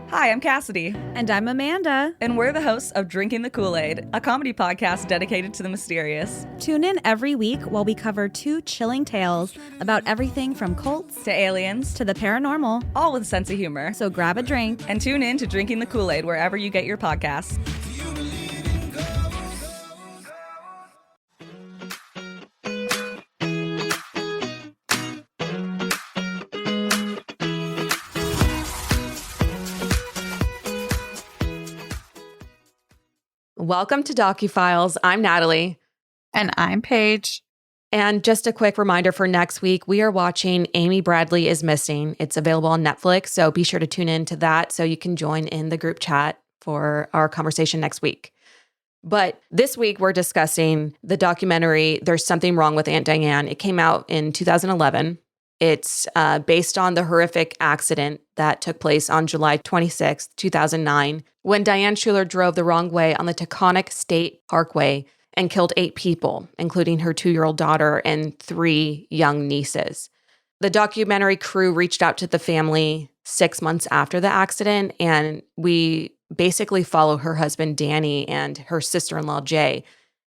Hi, I'm Cassidy. And I'm Amanda. And we're the hosts of Drinking the Kool-Aid, a comedy podcast dedicated to the mysterious. Tune in every week while we cover two chilling tales about everything from cults to aliens to the paranormal, all with a sense of humor. So grab a drink and tune in to Drinking the Kool-Aid wherever you get your podcasts. Welcome to DOCUFILES. I'm Natalie. And I'm Paige. And just a quick reminder for next week, we are watching Amy Bradley is Missing. It's available on Netflix, so be sure to tune in to that so you can join in the group chat for our conversation next week. But this week, we're discussing the documentary, There's Something Wrong with Aunt Diane. It came out in 2011. It's based on the horrific accident that took place on July 26, 2009, when Diane Schuler drove the wrong way on the Taconic State Parkway and killed 8 people, including her 2-year-old daughter and 3 young nieces. The documentary crew reached out to the family 6 months after the accident, and we basically follow her husband, Danny, and her sister-in-law, Jay,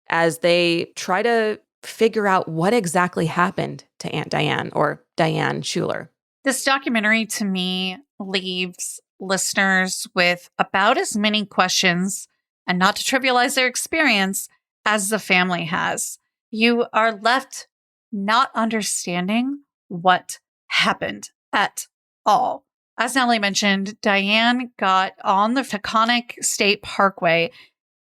as they try to figure out what exactly happened to Aunt Diane, or Diane Schuler. This documentary, to me, leaves listeners with about as many questions, and not to trivialize their experience, as the family has. You are left not understanding what happened at all. As Natalie mentioned, Diane got on the Taconic State Parkway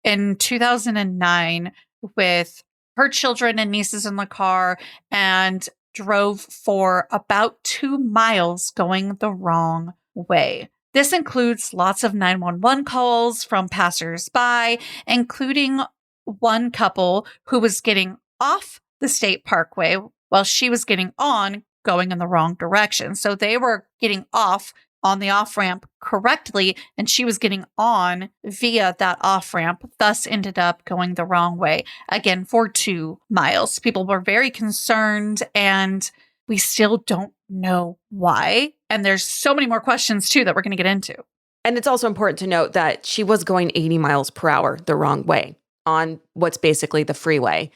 in 2009 with her children and nieces in the car and drove for about 2 miles going the wrong way. This includes lots of 911 calls from passersby, including one couple who was getting off the state parkway while she was getting on, going in the wrong direction. So they were getting off on the off-ramp correctly, and she was getting on via that off-ramp, thus ended up going the wrong way, again, for 2 miles. People were very concerned, and we still don't know why. And there's so many more questions, too, that we're going to get into. And it's also important to note that she was going 80 miles per hour the wrong way on what's basically the freeway.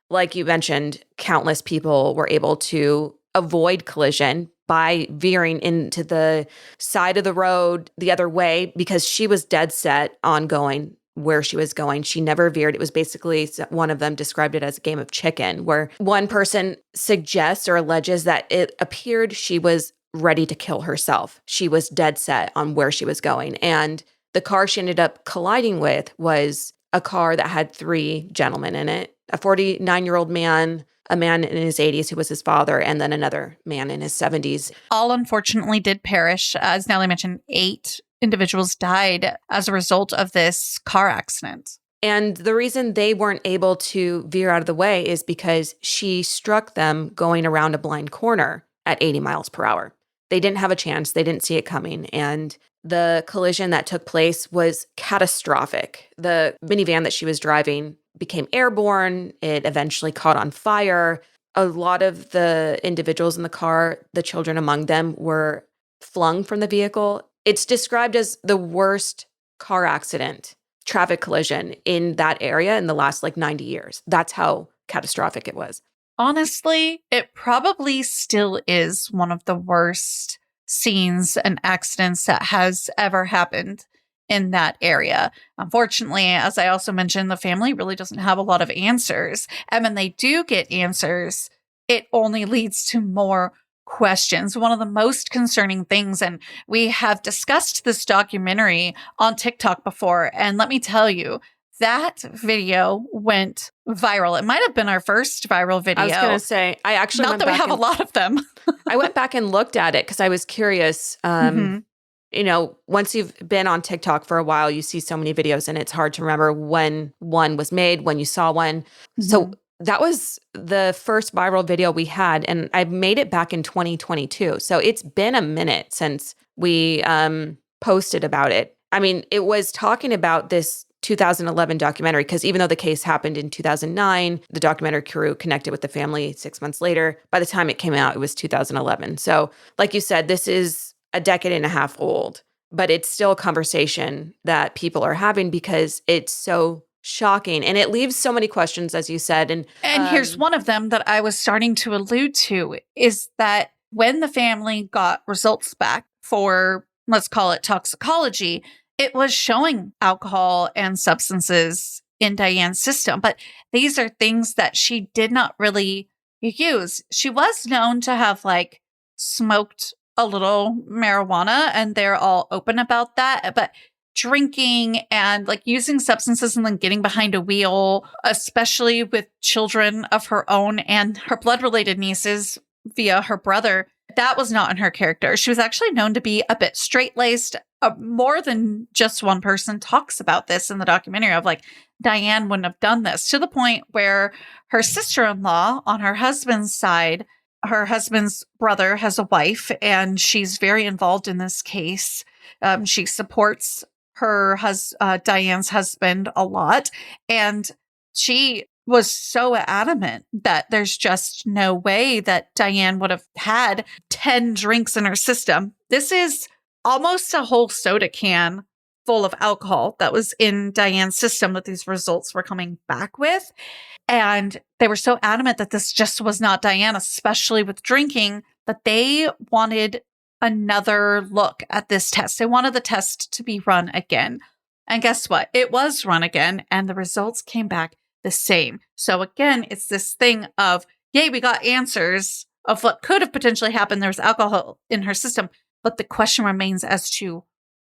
Like you mentioned, countless people were able to avoid collision by veering into the side of the road the other way because she was dead set on going where she was going. She never veered. It was basically, one of them described it as a game of chicken, where one person suggests or alleges that it appeared she was ready to kill herself. She was dead set on where she was going. And the car she ended up colliding with was a car that had 3 gentlemen in it, a 49-year-old man, a man in his 80s who was his father, and then another man in his 70s. All unfortunately did perish. As Natalie mentioned, 8 individuals died as a result of this car accident. And the reason they weren't able to veer out of the way is because she struck them going around a blind corner at 80 miles per hour. They didn't have a chance. They didn't see it coming. And the collision that took place was catastrophic. The minivan that she was driving became airborne. It eventually caught on fire. A lot of the individuals in the car, the children among them, were flung from the vehicle. It's described as the worst car accident, traffic collision in that area in the last 90 years. That's how catastrophic it was. Honestly, it probably still is one of the worst scenes and accidents that has ever happened in that area. Unfortunately, as I also mentioned, the family really doesn't have a lot of answers. And when they do get answers, it only leads to more questions. One of the most concerning things, and we have discussed this documentary on TikTok before, and let me tell you, that video went viral. It might have been our first viral video. I was going to say, I actually Not that we have a lot of them. I went back and looked at it because I was curious. You know, once you've been on TikTok for a while, you see so many videos and it's hard to remember when one was made, when you saw one. So that was the first viral video we had, and I made it back in 2022. So it's been a minute since we posted about it. I mean, it was talking about this 2011 documentary, because even though the case happened in 2009, the documentary crew connected with the family 6 months later. By the time it came out, it was 2011. So like you said, this is a decade and a half old. but it's still a conversation that people are having because it's so shocking. And it leaves so many questions, as you said. And here's one of them that I was starting to allude to is that when the family got results back for, let's call it toxicology, it was showing alcohol and substances in Diane's system. But these are things that she did not really use. She was known to have like smoked a little marijuana, and they're all open about that. But drinking and like using substances and then getting behind a wheel, especially with children of her own and her blood related nieces via her brother, that was not in her character. She was actually known to be a bit straight laced. More than just one person talks about this in the documentary of like, Diane wouldn't have done this, to the point where her sister-in-law on her husband's side, her husband's brother has a wife and she's very involved in this case. She supports Diane's husband a lot. And she was so adamant that there's just no way that Diane would have had 10 drinks in her system. This is almost a whole soda can full of alcohol that was in Diane's system that these results were coming back with. And they were so adamant that this just was not Diane, especially with drinking, that they wanted another look at this test. They wanted the test to be run again. And guess what? It was run again, and the results came back the same. So again, it's this thing of, yay, we got answers of what could have potentially happened. There was alcohol in her system, but the question remains as to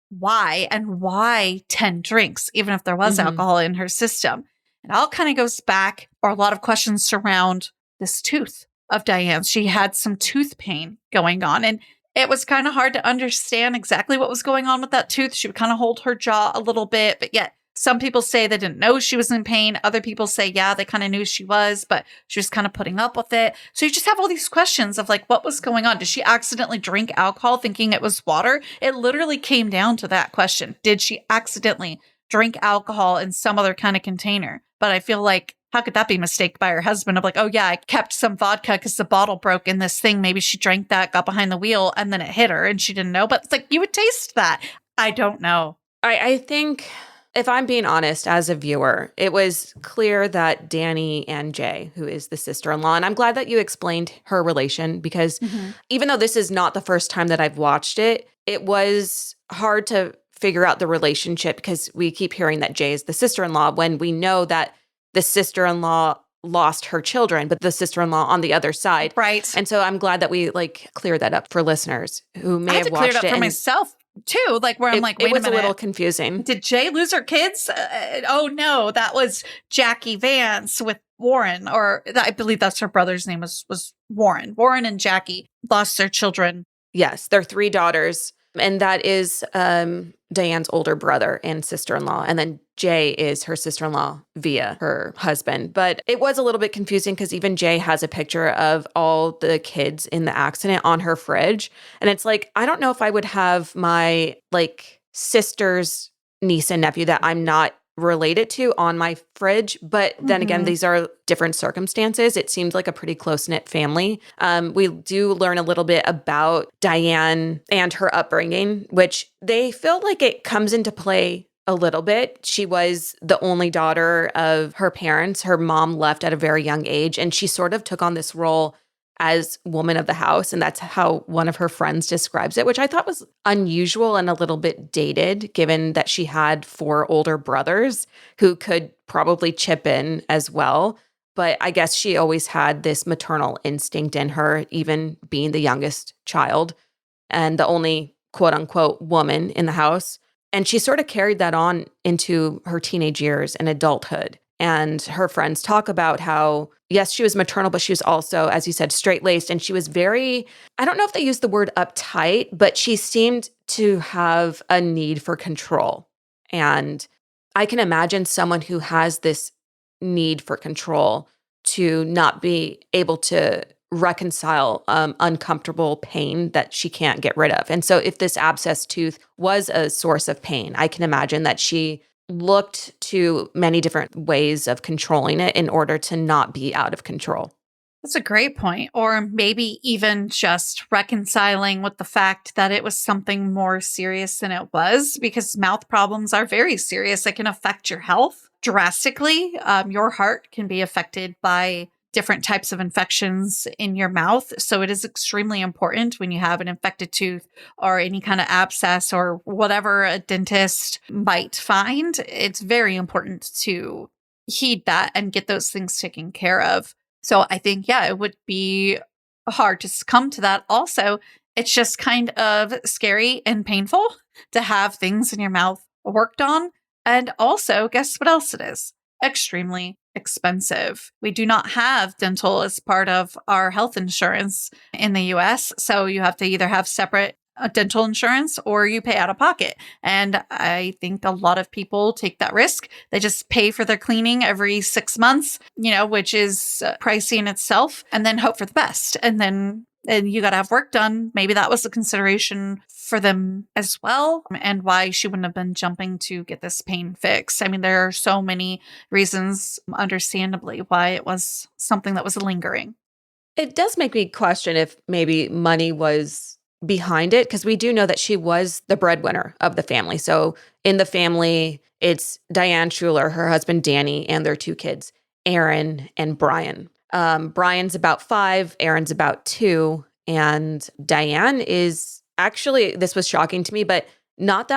why, and why 10 drinks, even if there was alcohol in her system. It all kind of goes back, or a lot of questions surround this tooth of Diane's. She had some tooth pain going on, and it was kind of hard to understand exactly what was going on with that tooth. She would kind of hold her jaw a little bit, but yet some people say they didn't know she was in pain. Other people say, yeah, they kind of knew she was, but she was kind of putting up with it. So you just have all these questions of like, what was going on? Did she accidentally drink alcohol thinking it was water? It literally came down to that question. Did she accidentally drink alcohol in some other kind of container? But I feel like, how could that be mistaken by her husband of like, oh yeah, I kept some vodka because the bottle broke in this thing. Maybe she drank that, got behind the wheel, and then it hit her and she didn't know. But it's like, you would taste that. I don't know. I think, if I'm being honest, as a viewer, it was clear that Danny and Jay, who is the sister-in-law, and I'm glad that you explained her relation, because even though this is not the first time that I've watched it, it was hard to figure out the relationship because we keep hearing that Jay is the sister-in-law when we know that the sister-in-law lost her children, but the sister-in-law on the other side. Right. And so I'm glad that we like clear that up for listeners who may have watched it. I had to clear it up for myself too, like where I'm like, wait a minute. It was a little confusing. Did Jay lose her kids? Oh no, that was Jackie Vance with Warren, or I believe that's her brother's name was Warren. Warren and Jackie lost their children. Yes, their 3 daughters. And that is Diane's older brother and sister-in-law. And then Jay is her sister-in-law via her husband. But it was a little bit confusing because even Jay has a picture of all the kids in the accident on her fridge. And it's like, I don't know if I would have my like sister's niece and nephew that I'm not related to on my fridge. But then again, these are different circumstances. It seemed like a pretty close-knit family. We do learn a little bit about Diane and her upbringing, which they feel like it comes into play a little bit. She was the only daughter of her parents. Her mom left at a very young age, and she sort of took on this role as woman of the house. And that's how one of her friends describes it, which I thought was unusual and a little bit dated, given that she had 4 older brothers who could probably chip in as well. But I guess she always had this maternal instinct in her, even being the youngest child and the only quote unquote woman in the house. And she sort of carried that on into her teenage years and adulthood. And her friends talk about how, yes, she was maternal, but she was also, as you said, straight-laced. And she was very, I don't know if they use the word uptight, but she seemed to have a need for control. And I can imagine someone who has this need for control to not be able to reconcile uncomfortable pain that she can't get rid of. And so if this abscessed tooth was a source of pain, I can imagine that she looked to many different ways of controlling it in order to not be out of control. That's a great point. Or maybe even just reconciling with the fact that it was something more serious than it was, because mouth problems are very serious. It can affect your health drastically. Your heart can be affected by different types of infections in your mouth. So it is extremely important when you have an infected tooth or any kind of abscess or whatever a dentist might find. It's very important to heed that and get those things taken care of. So I think, yeah, it would be hard to succumb to that. Also, it's just kind of scary and painful to have things in your mouth worked on. And also, guess what else it is? Extremely expensive. We do not have dental as part of our health insurance in the US. So you have to either have separate dental insurance or you pay out of pocket. And I think a lot of people take that risk. They just pay for their cleaning every 6 months, which is pricey in itself, and then hope for the best. And you got to have work done. Maybe that was a consideration for them as well, and why she wouldn't have been jumping to get this pain fixed. I mean, there are so many reasons, understandably, why it was something that was lingering. It does make me question if maybe money was behind it, because we do know that she was the breadwinner of the family. So in the family, it's Diane Schuler, her husband Danny, and their 2 kids, Aaron and Brian. Brian's about 5, Aaron's about 2, and Diane is actually, this was shocking to me, but not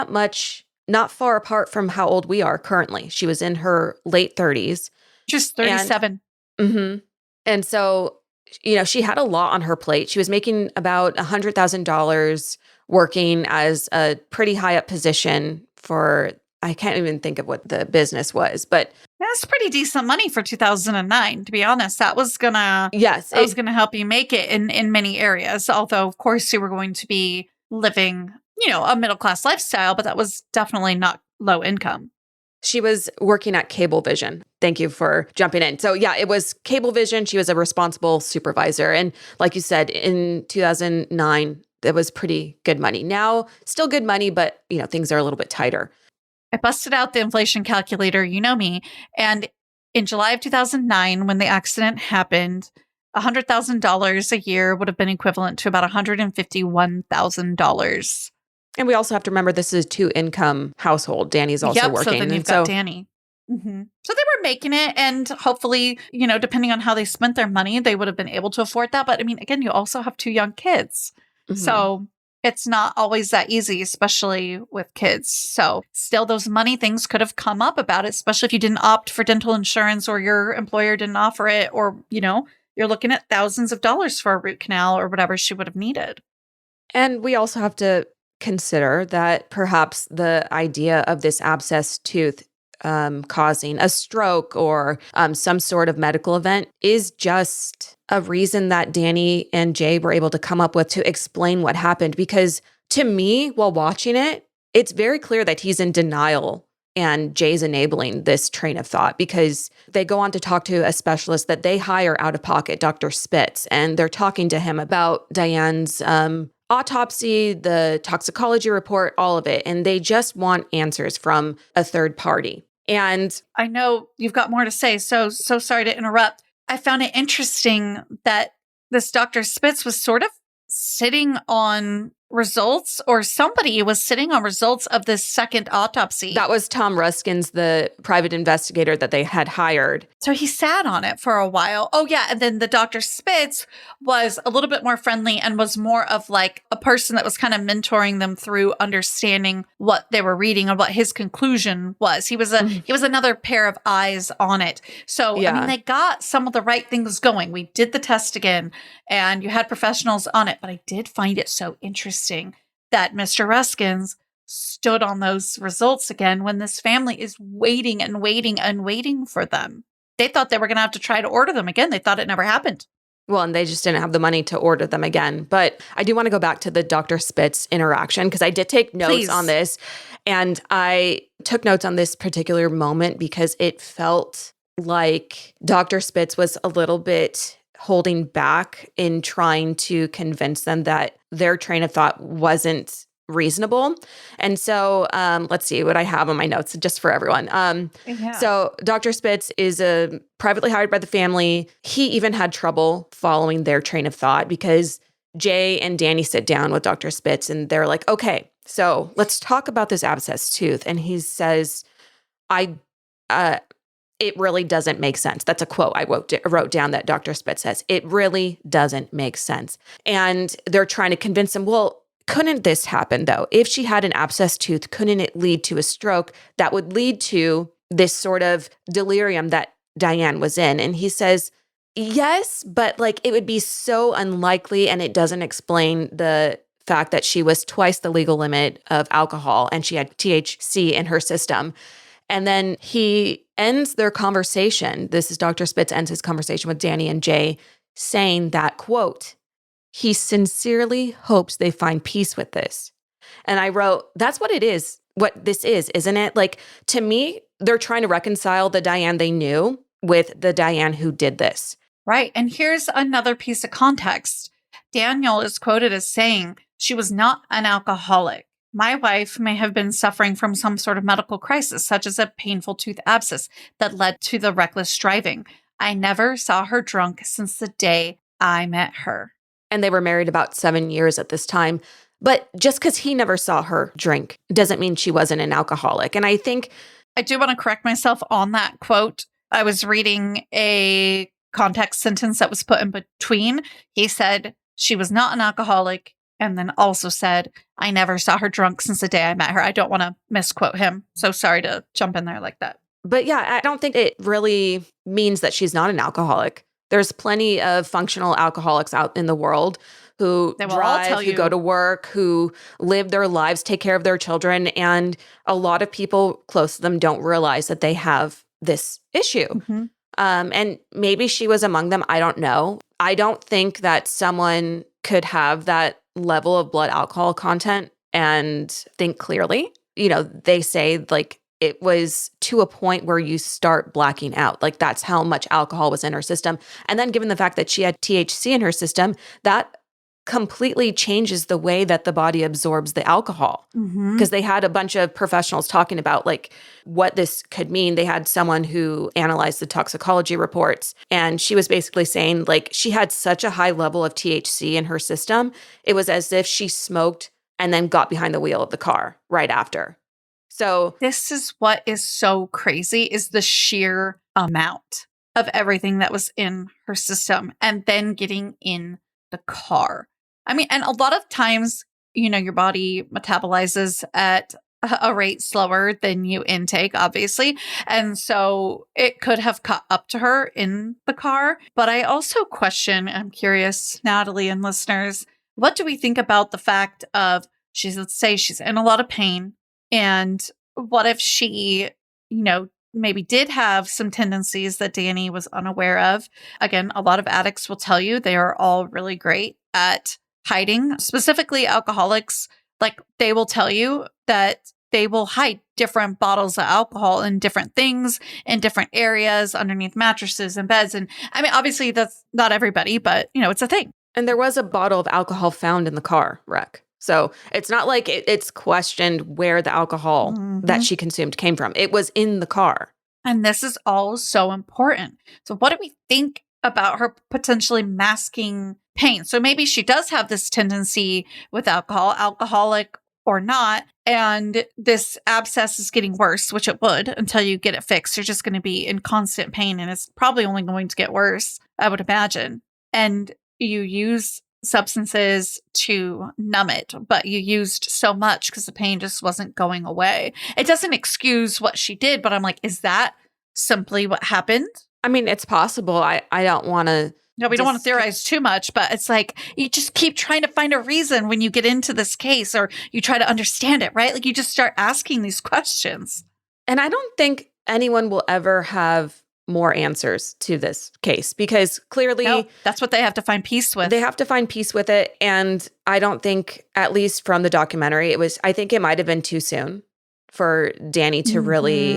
far apart from how old we are currently. She was in her late 30s. Just 37. And so, she had a lot on her plate. She was making about $100,000 working as a pretty high up position for, I can't even think of what the business was, but that's pretty decent money for 2009, to be honest. That was gonna help you make it in many areas. Although, of course, you were going to be living, a middle-class lifestyle, but that was definitely not low income. She was working at Cablevision. Thank you for jumping in. So yeah, it was Cablevision. She was a responsible supervisor. And like you said, in 2009, it was pretty good money. Now, still good money, but things are a little bit tighter. I busted out the inflation calculator, you know me. And in July of 2009, when the accident happened, $100,000 a year would have been equivalent to about $151,000. And we also have to remember this is a 2-income household. Danny's also working. So then you've got Danny. Mm-hmm. So they were making it, and hopefully, depending on how they spent their money, they would have been able to afford that. But I mean, again, you also have 2 young kids. Mm-hmm. So it's not always that easy, especially with kids. So still, those money things could have come up about it, especially if you didn't opt for dental insurance or your employer didn't offer it, or, you're looking at thousands of dollars for a root canal or whatever she would have needed. And we also have to consider that perhaps the idea of this abscessed tooth causing a stroke or some sort of medical event is just a reason that Danny and Jay were able to come up with to explain what happened. Because to me, while watching it, it's very clear that he's in denial and Jay's enabling this train of thought, because they go on to talk to a specialist that they hire out of pocket, Dr. Spitz, and they're talking to him about Diane's autopsy, the toxicology report, all of it. And they just want answers from a third party. And I know you've got more to say, so sorry to interrupt. I found it interesting that this Dr. Spitz was sort of sitting on results, or somebody was sitting on results of this second autopsy. That was Tom Ruskins, the private investigator that they had hired. So he sat on it for a while. Oh yeah, and then the Dr. Spitz was a little bit more friendly and was more of like a person that was kind of mentoring them through understanding what they were reading and what his conclusion was. He was another pair of eyes on it. So yeah. I mean, they got some of the right things going. We did the test again, and you had professionals on it, but I did find it so interesting that Mr. Ruskins stood on those results again when this family is waiting and waiting and waiting for them. They thought they were going to have to try to order them again. They thought it never happened. Well, and they just didn't have the money to order them again. But I do want to go back to the Dr. Spitz interaction, because I did take notes on this. And I took notes on this particular moment because it felt like Dr. Spitz was a little bit holding back in trying to convince them that their train of thought wasn't reasonable. And so let's see what I have on my notes just for everyone. So Dr. Spitz is privately hired by the family. He even had trouble following their train of thought because Jay and Danny sit down with Dr. Spitz and they're like, okay, so let's talk about this abscess tooth. And he says, it really doesn't make sense. That's a quote I wrote down that Dr. Spitz says. It really doesn't make sense. And they're trying to convince him, well, couldn't this happen though? If she had an abscess tooth, couldn't it lead to a stroke that would lead to this sort of delirium that Diane was in? And he says, yes, but like it would be so unlikely, and it doesn't explain the fact that she was twice the legal limit of alcohol and she had THC in her system. And then he ends their conversation. This is Dr. Spitz ends his conversation with Danny and Jay saying that, quote, he sincerely hopes they find peace with this. And I wrote, that's what it is, what this is, isn't it? Like, to me, they're trying to reconcile the Diane they knew with the Diane who did this. Right. And here's another piece of context. Daniel is quoted as saying, she was not an alcoholic. My wife may have been suffering from some sort of medical crisis, such as a painful tooth abscess that led to the reckless driving. I never saw her drunk since the day I met her. And they were married about 7 years at this time. But just because he never saw her drink doesn't mean she wasn't an alcoholic. And I think I do want to correct myself on that quote. I was reading a context sentence that was put in between. He said she was not an alcoholic, and then also said, I never saw her drunk since the day I met her. I don't want to misquote him. So sorry to jump in there like that. But yeah, I don't think it really means that she's not an alcoholic. There's plenty of functional alcoholics out in the world who drive, who go to work, who live their lives, take care of their children. And a lot of people close to them don't realize that they have this issue. Mm-hmm. And maybe she was among them. I don't know. I don't think that someone could have that level of blood alcohol content and think clearly. You know, they say like it was to a point where you start blacking out. Like that's how much alcohol was in her system. And then given the fact that she had THC in her system, that completely changes the way that the body absorbs the alcohol. Because they had a bunch of professionals talking about like what this could mean. They had someone who analyzed the toxicology reports, and she was basically saying like she had such a high level of THC in her system. It was as if she smoked and then got behind the wheel of the car right after. So this is what is so crazy is the sheer amount of everything that was in her system and then getting in the car. I mean, and a lot of times, you know, your body metabolizes at a rate slower than you intake, obviously. And so it could have caught up to her in the car. But I also question, I'm curious, Natalie and listeners, what do we think about the fact of let's say she's in a lot of pain. And what if she, you know, maybe did have some tendencies that Danny was unaware of? Again, a lot of addicts will tell you they are all really great at hiding, specifically alcoholics. Like they will tell you that they will hide different bottles of alcohol in different things in different areas underneath mattresses and beds. And I mean, obviously that's not everybody, but you know, it's a thing. And there was a bottle of alcohol found in the car wreck. So it's not like it's questioned where the alcohol that she consumed came from. It was in the car. And this is all so important. So what do we think about her potentially masking pain? So maybe she does have this tendency with alcohol, alcoholic or not, and this abscess is getting worse, which it would until you get it fixed. You're just going to be in constant pain, and it's probably only going to get worse, I would imagine. And you use substances to numb it, but you used so much because the pain just wasn't going away. It doesn't excuse what she did, but I'm like, is that simply what happened? I mean, it's possible. I don't want to. No, we don't want to theorize too much, but it's like you just keep trying to find a reason when you get into this case or you try to understand it, right? Like you just start asking these questions. And I don't think anyone will ever have more answers to this case because clearly that's what they have to find peace with. They have to find peace with it. And I don't think, at least from the documentary, I think it might have been too soon for Danny to really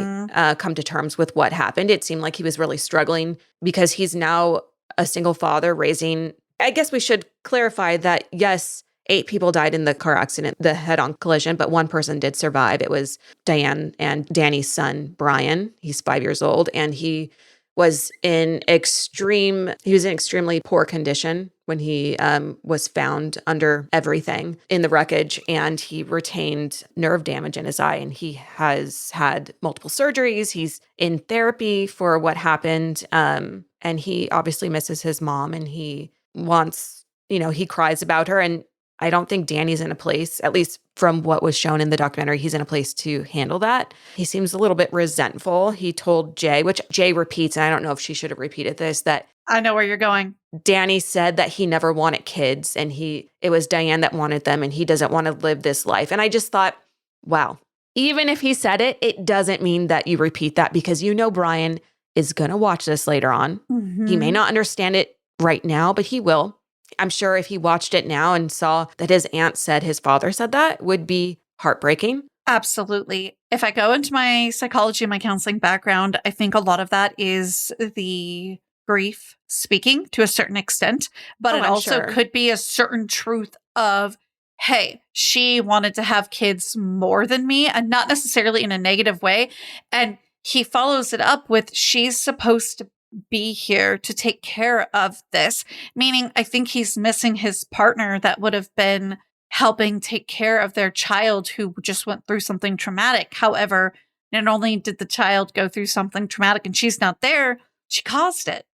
come to terms with what happened. It seemed like he was really struggling because he's now a single father raising. I guess we should clarify that, yes, 8 people died in the car accident, the head-on collision, but one person did survive. It was Diane and Danny's son, Brian. He's 5 years old, and he was in extremely poor condition when he was found under everything in the wreckage, and he retained nerve damage in his eye, and he has had multiple surgeries. He's in therapy for what happened, and he obviously misses his mom, and he wants, he cries about her, and I don't think Danny's in a place, at least from what was shown in the documentary, he's in a place to handle that. He seems a little bit resentful. He told Jay, which Jay repeats, and I don't know if she should have repeated this, that I know where you're going. Danny said that he never wanted kids, and it was Diane that wanted them, and he doesn't want to live this life. And I just thought, wow, even if he said it, it doesn't mean that you repeat that, because Brian is going to watch this later on. Mm-hmm. He may not understand it right now, but he will. I'm sure if he watched it now and saw that his aunt said his father said that, would be heartbreaking. Absolutely. If I go into my psychology and my counseling background, I think a lot of that is the grief speaking to a certain extent, but it also could be a certain truth of, hey, she wanted to have kids more than me, and not necessarily in a negative way. And he follows it up with, she's supposed to be here to take care of this, meaning I think he's missing his partner that would have been helping take care of their child who just went through something traumatic. However, not only did the child go through something traumatic and she's not there, she caused it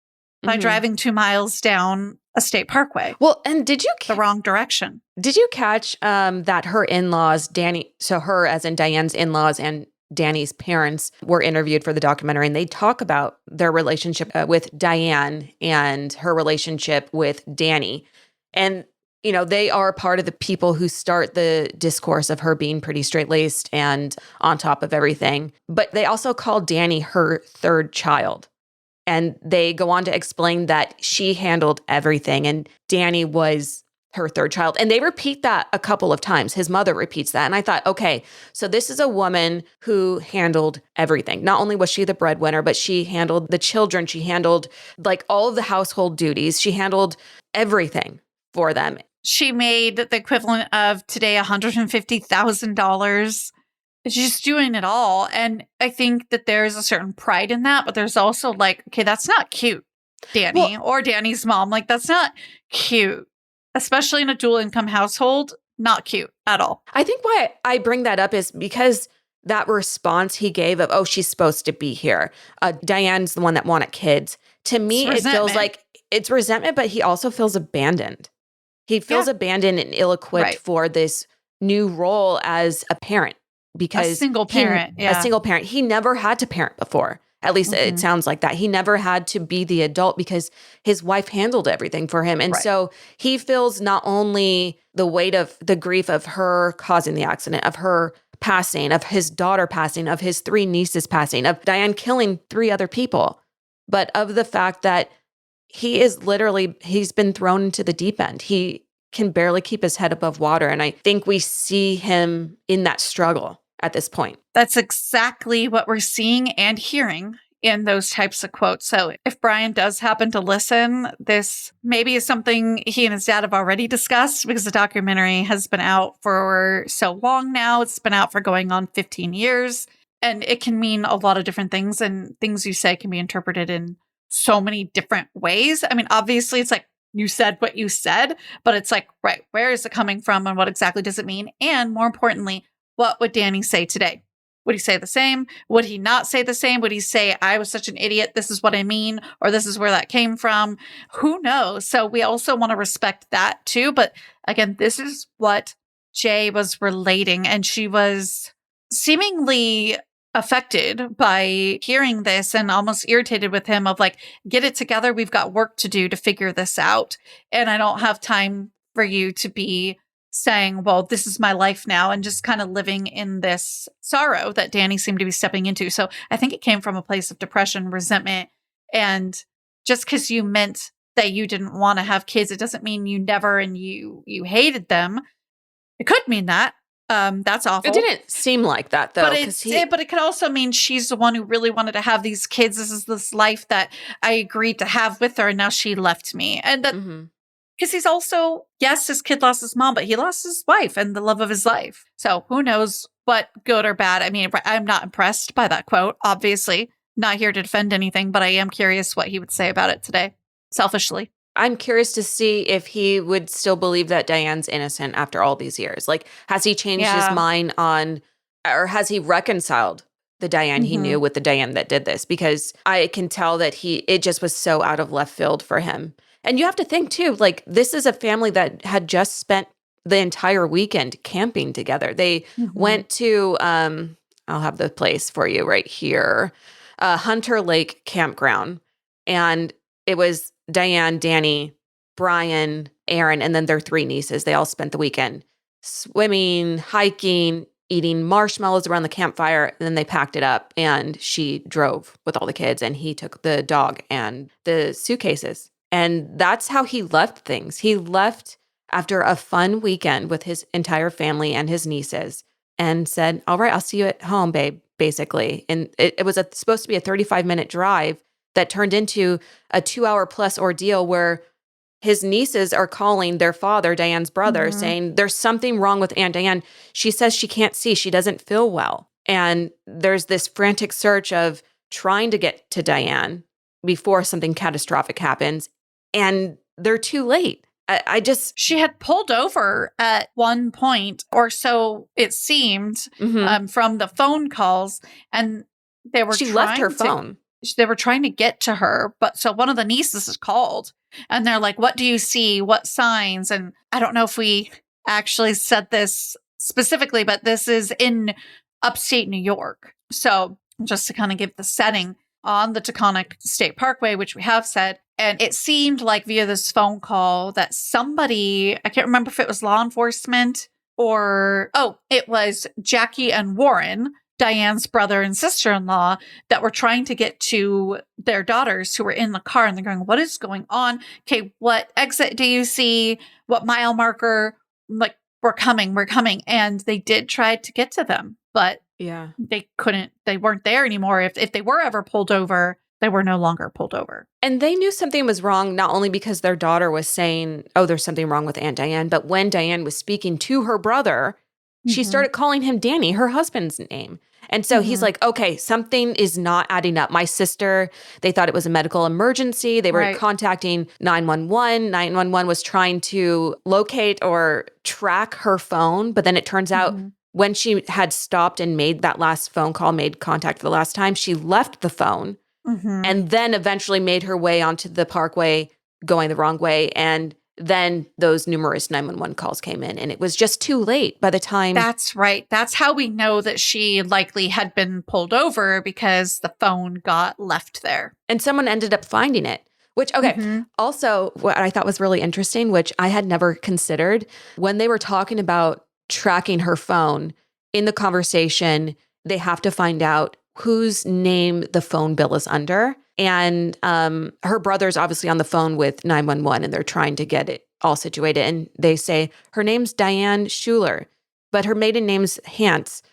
by driving 2 miles down a state parkway. Well, and did you the wrong direction? Did you catch that her in-laws, so her as in Diane's in-laws and Danny's parents were interviewed for the documentary, and they talk about their relationship with Diane and her relationship with Danny. And, they are part of the people who start the discourse of her being pretty straight-laced and on top of everything. But they also call Danny her third child. And they go on to explain that she handled everything, and Danny was her third child. And they repeat that a couple of times. His mother repeats that. And I thought, okay, so this is a woman who handled everything. Not only was she the breadwinner, but she handled the children. She handled all of the household duties. She handled everything for them. She made the equivalent of today $150,000. She's doing it all. And I think that there's a certain pride in that, but there's also okay, that's not cute, Danny, or Danny's mom. That's not cute. Especially in a dual income household, not cute at all. I think why I bring that up is because that response he gave of, oh, she's supposed to be here. Diane's the one that wanted kids. To me, it feels like it's resentment, but he also feels abandoned. He feels abandoned and ill-equipped for this new role as a parent. Because a single parent. A single parent. He never had to parent before. At least it sounds like that. He never had to be the adult because his wife handled everything for him. And so he feels not only the weight of the grief of her causing the accident, of her passing, of his daughter passing, of his 3 nieces passing, of Diane killing 3 other people, but of the fact that he's been thrown into the deep end. He can barely keep his head above water. And I think we see him in that struggle at this point. That's exactly what we're seeing and hearing in those types of quotes. So if Brian does happen to listen, this maybe is something he and his dad have already discussed, because the documentary has been out for so long now. It's been out for going on 15 years, and it can mean a lot of different things, and things you say can be interpreted in so many different ways. I mean, obviously it's you said what you said, but it's right, where is it coming from and what exactly does it mean? And more importantly, what would Danny say today? Would he say the same? Would he not say the same? Would he say, I was such an idiot, this is what I mean, or this is where that came from? Who knows? So we also want to respect that too. But again, this is what Jay was relating, and she was seemingly affected by hearing this and almost irritated with him of get it together. We've got work to do to figure this out. And I don't have time for you to be saying, well, this is my life now, and just kind of living in this sorrow that Danny seemed to be stepping into. So I think it came from a place of depression, resentment, and just because you meant that you didn't want to have kids, it doesn't mean you never and you hated them. It could mean that. That's awful. It didn't seem like that, though. But it could also mean she's the one who really wanted to have these kids. This is this life that I agreed to have with her, and now she left me. And that Because he's also, yes, his kid lost his mom, but he lost his wife and the love of his life. So who knows what good or bad. I mean, I'm not impressed by that quote, obviously. Not here to defend anything, but I am curious what he would say about it today, selfishly. I'm curious to see if he would still believe that Diane's innocent after all these years. Like, has he changed his mind on, or has he reconciled the Diane he knew with the Diane that did this? Because I can tell that it just was so out of left field for him. And you have to think too, like, this is a family that had just spent the entire weekend camping together. They went to, I'll have the place for you right here, Hunter Lake Campground. And it was Diane, Danny, Brian, Aaron, and then their 3 nieces. They all spent the weekend swimming, hiking, eating marshmallows around the campfire. And then they packed it up and she drove with all the kids and he took the dog and the suitcases. And that's how he left things. He left after a fun weekend with his entire family and his nieces and said, all right, I'll see you at home, babe, basically. And it was supposed to be a 35-minute drive that turned into a 2-hour plus ordeal where his nieces are calling their father, Diane's brother, saying there's something wrong with Aunt Diane. She says she can't see. She doesn't feel well. And there's this frantic search of trying to get to Diane before something catastrophic happens. And they're too late. She had pulled over at one point, or so it seemed, from the phone calls. And she left her phone. They were trying to get to her, but so one of the nieces is called and they're like, what do you see? What signs? And I don't know if we actually said this specifically, but this is in upstate New York. So just to kind of give the setting on the Taconic State Parkway, which we have said, and it seemed like via this phone call that somebody, I can't remember if it was law enforcement or, it was Jackie and Warren, Diane's brother and sister-in-law, that were trying to get to their daughters who were in the car, and they're going, what is going on? Okay, what exit do you see? What mile marker? Like, we're coming. And they did try to get to them, but they couldn't, they weren't there anymore. If they were ever pulled over, they were no longer pulled over. And they knew something was wrong, not only because their daughter was saying, oh, there's something wrong with Aunt Diane, but when Diane was speaking to her brother, she started calling him Danny, her husband's name. And so he's like, okay, something is not adding up. My sister, they thought it was a medical emergency. They were contacting 911. 911 was trying to locate or track her phone. But then it turns out when she had stopped and made that last phone call, made contact for the last time, she left the phone and then eventually made her way onto the parkway going the wrong way. And then those numerous 911 calls came in and it was just too late by the time. That's right. That's how we know that she likely had been pulled over, because the phone got left there. And someone ended up finding it, which, also what I thought was really interesting, which I had never considered, when they were talking about tracking her phone in the conversation, they have to find out whose name the phone bill is under. And her brother's obviously on the phone with 911 and they're trying to get it all situated. And they say, her name's Diane Schuler, but her maiden name's Hance.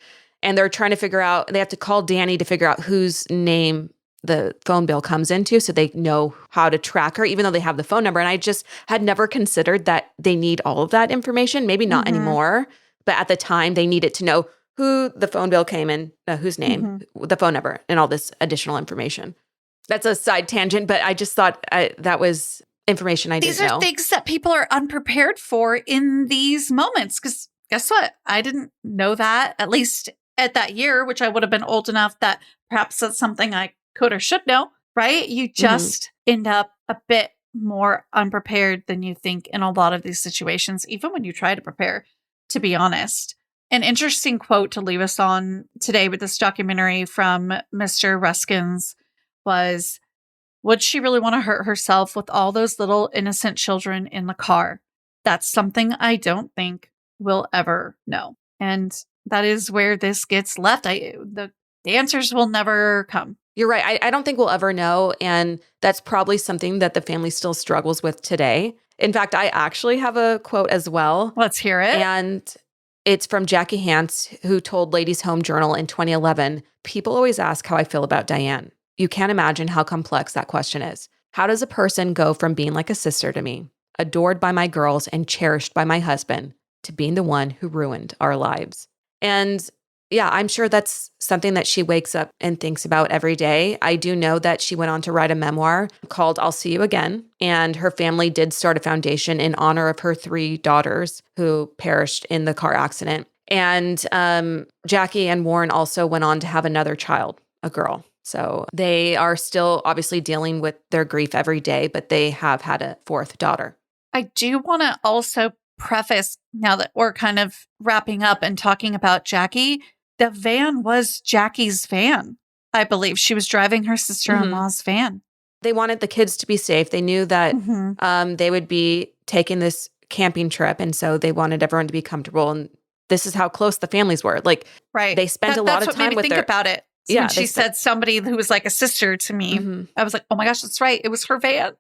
And they're trying to figure out, they have to call Danny to figure out whose name the phone bill comes into so they know how to track her, even though they have the phone number. And I just had never considered that they need all of that information. Maybe not anymore, but at the time they needed to know who the phone bill came in, whose name, the phone number, and all this additional information. That's a side tangent, but I just thought that was information I didn't know. These are things that people are unprepared for in these moments. Because guess what? I didn't know that, at least at that year, which I would have been old enough that perhaps that's something I could or should know, right? You just end up a bit more unprepared than you think in a lot of these situations, even when you try to prepare, to be honest. An interesting quote to leave us on today with this documentary from Mr. Ruskins was, would she really want to hurt herself with all those little innocent children in the car? That's something I don't think we'll ever know. And that is where this gets left. The answers will never come. You're right. I don't think we'll ever know. And that's probably something that the family still struggles with today. In fact, I actually have a quote as well. Let's hear it. And it's from Jackie Hance, who told Ladies' Home Journal in 2011, people always ask how I feel about Diane. You can't imagine how complex that question is. How does a person go from being like a sister to me, adored by my girls, and cherished by my husband, to being the one who ruined our lives. And yeah, I'm sure that's something that she wakes up and thinks about every day. I do know that she went on to write a memoir called I'll See You Again. And her family did start a foundation in honor of her 3 daughters who perished in the car accident. And Jackie and Warren also went on to have another child, a girl. So they are still obviously dealing with their grief every day, but they have had a 4th daughter. I do want to also preface, now that we're kind of wrapping up and talking about Jackie, the van was Jackie's van. I believe she was driving her sister-in-law's van. They wanted the kids to be safe. They knew that Mhm. they would be taking this camping trip. And so they wanted everyone to be comfortable. And this is how close the families were. Like, Right. they spent a lot of time That's what made me with think their... about it. So Yeah, when they she spent- said somebody who was like a sister to me, Mhm. I was like, oh my gosh, that's right. It was her van.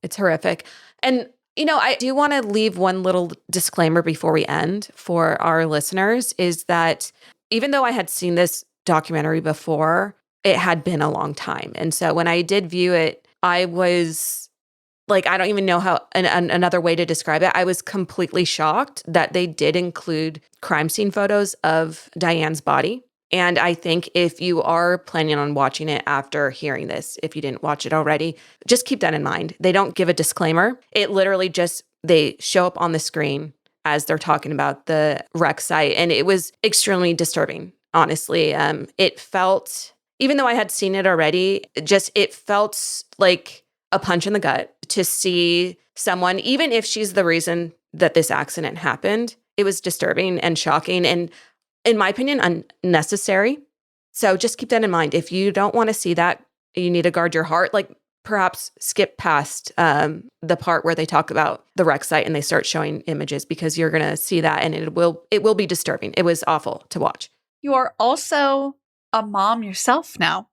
It's horrific. And, I do want to leave one little disclaimer before we end for our listeners, is that even though I had seen this documentary before, it had been a long time. And so when I did view it, I was like, I don't even know how another way to describe it. I was completely shocked that they did include crime scene photos of Diane's body. And I think if you are planning on watching it after hearing this, if you didn't watch it already, just keep that in mind. They don't give a disclaimer. It literally just, they show up on the screen as they're talking about the wreck site. And it was extremely disturbing, honestly. It felt, even though I had seen it already, it felt like a punch in the gut to see someone, even if she's the reason that this accident happened. It was disturbing and shocking and, in my opinion, unnecessary. So just keep that in mind. If you don't want to see that, you need to guard your heart. Like, perhaps skip past the part where they talk about the wreck site and they start showing images, because you're going to see that and it will be disturbing. It was awful to watch. You are also a mom yourself now,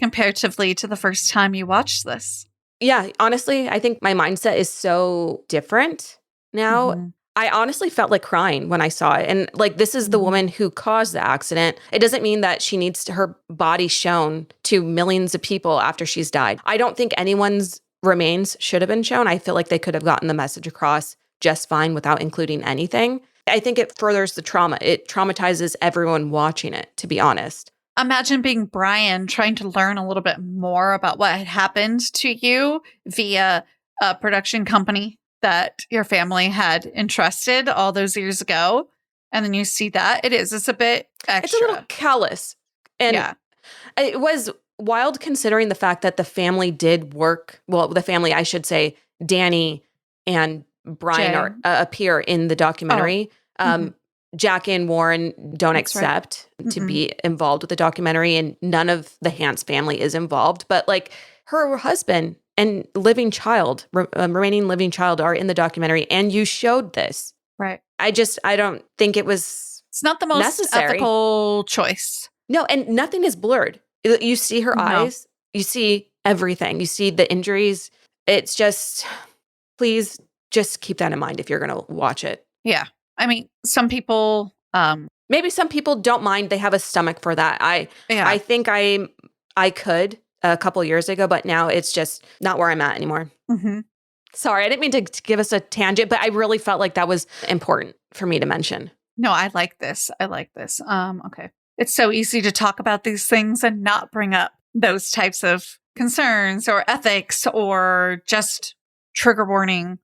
comparatively to the first time you watched this. Yeah, honestly, I think my mindset is so different now. Mhm. I honestly felt like crying when I saw it. And like, this is the woman who caused the accident. It doesn't mean that she needs her body shown to millions of people after she's died. I don't think anyone's remains should have been shown. I feel like they could have gotten the message across just fine without including anything. I think it furthers the trauma. It traumatizes everyone watching it, to be honest. Imagine being Brian, trying to learn a little bit more about what had happened to you via a production company that your family had entrusted all those years ago. And then you see that. It's a bit extra. It's a little callous. And yeah. It was wild considering the fact that the family did work. Well, the family, I should say, Danny and Brian appear in the documentary. Jackie and Warren don't That's right. accept to be involved with the documentary, and none of the Hans family is involved. But like, her husband and remaining living child are in the documentary, and you showed this. Right. I don't think it was... It's not the most necessary. ethical choice. No, and nothing is blurred. You see her eyes. You see everything. You see the injuries. It's just, please just keep that in mind if you're going to watch it. Yeah. I mean, some people... maybe some people don't mind. They have a stomach for that. I think I could a couple years ago, but now it's just not where I'm at anymore. Mm-hmm. Sorry, I didn't mean to give us a tangent, but I really felt like that was important for me to mention. No, I like this. Okay. It's so easy to talk about these things and not bring up those types of concerns or ethics or just trigger warning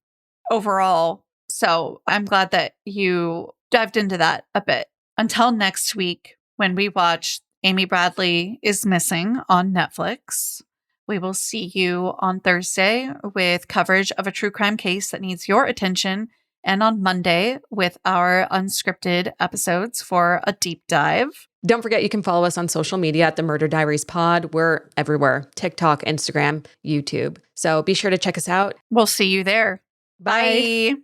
overall. So I'm glad that you dived into that a bit. Until next week, when we watch Amy Bradley is Missing on Netflix, we will see you on Thursday with coverage of a true crime case that needs your attention, and on Monday with our unscripted episodes for a deep dive. Don't forget, you can follow us on social media at The Murder Diaries Pod. We're everywhere: TikTok, Instagram, YouTube. So be sure to check us out. We'll see you there. Bye. Bye.